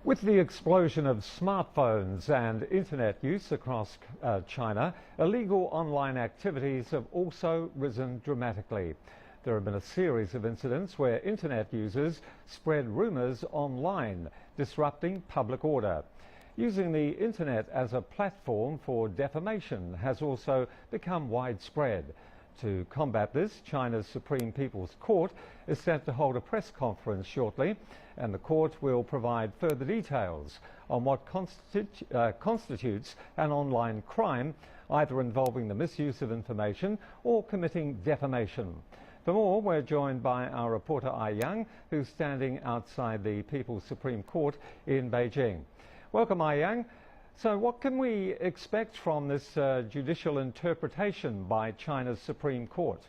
With the explosion of smartphones and internet use across China, illegal online activities have also risen dramatically. There have been a series of incidents where internet users spread rumours online, disrupting public order. Using the internet as a platform for defamation has also become widespread. To combat this, China's Supreme People's Court is set to hold a press conference shortly, and the court will provide further details on what constitutes an online crime, either involving the misuse of information or committing defamation. For more, we're joined by our reporter Ai Yang, who's standing outside the People's Supreme Court in Beijing. Welcome, Ai Yang. So what can we expect from this judicial interpretation by China's Supreme Court?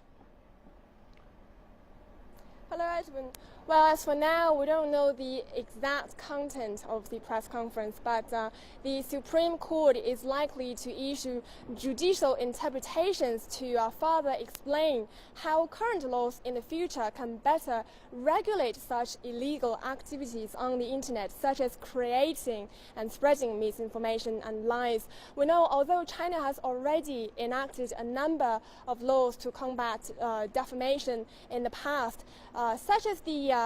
Hello, Edwin. Well, as for now, we don't know the exact content of the press conference, but the Supreme Court is likely to issue judicial interpretations to further explain how current laws in the future can better regulate such illegal activities on the internet, such as creating and spreading misinformation and lies. We know although China has already enacted a number of laws to combat defamation in the past, such as the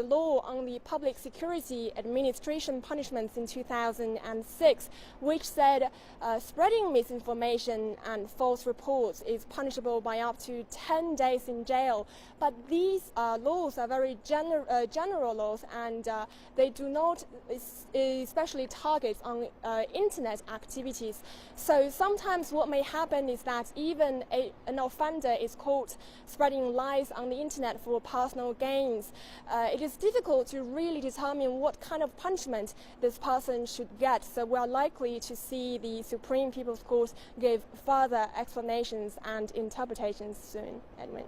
law on the Public Security Administration punishments in 2006, which said spreading misinformation and false reports is punishable by up to 10 days in jail. But these laws are very general laws, and they do not especially target on internet activities. So sometimes what may happen is that even an offender is caught spreading lies on the internet for personal gains. It is difficult to really determine what kind of punishment this person should get, so we are likely to see the Supreme People's Court give further explanations and interpretations soon, Edwin.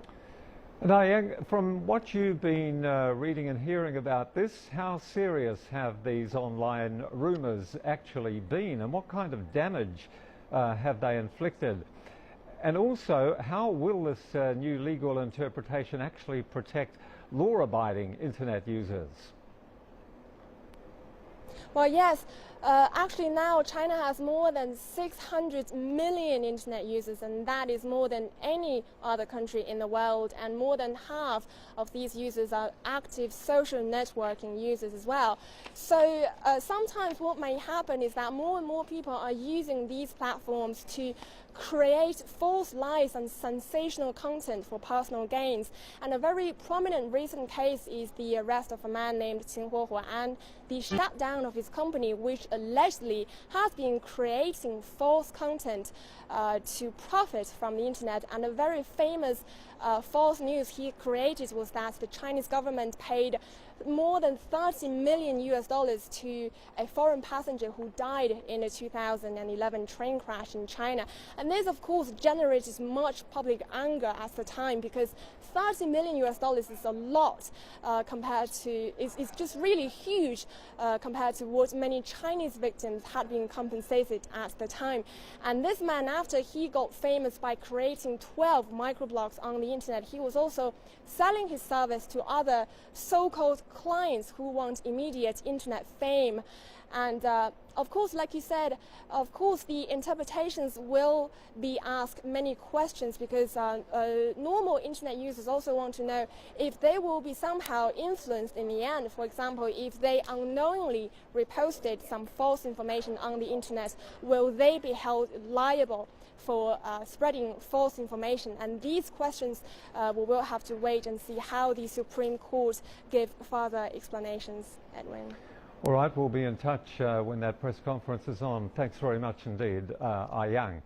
And Ai Yang, from what you've been reading and hearing about this, how serious have these online rumours actually been, and what kind of damage have they inflicted? And also, how will this new legal interpretation actually protect law-abiding internet users? Well, yes. Actually now China has more than 600 million internet users, and that is more than any other country in the world, and more than half of these users are active social networking users as well. So sometimes what may happen is that more and more people are using these platforms to create false lies and sensational content for personal gains. And a very prominent recent case is the arrest of a man named Qin Huohuo and the shutdown of his company, which allegedly has been creating false content to profit from the internet. And a very famous false news he created was that the Chinese government paid more than $30 million to a foreign passenger who died in a 2011 train crash in China. And this, of course, generated much public anger at the time, because $30 million is a lot compared to, it's just really huge compared to what many Chinese victims had been compensated at the time. And this man, after he got famous by creating 12 microblogs on the internet, he was also selling his service to other so-called clients who want immediate internet fame. And of course, like you said, of course the interpretations will be asked many questions, because normal internet users also want to know if they will be somehow influenced in the end. For example, if they unknowingly reposted some false information on the internet, will they be held liable for spreading false information? And these questions we will have to wait and see how the Supreme Court give further explanations, Edwin. All right, we'll be in touch when that press conference is on. Thanks very much indeed, Ai Yang.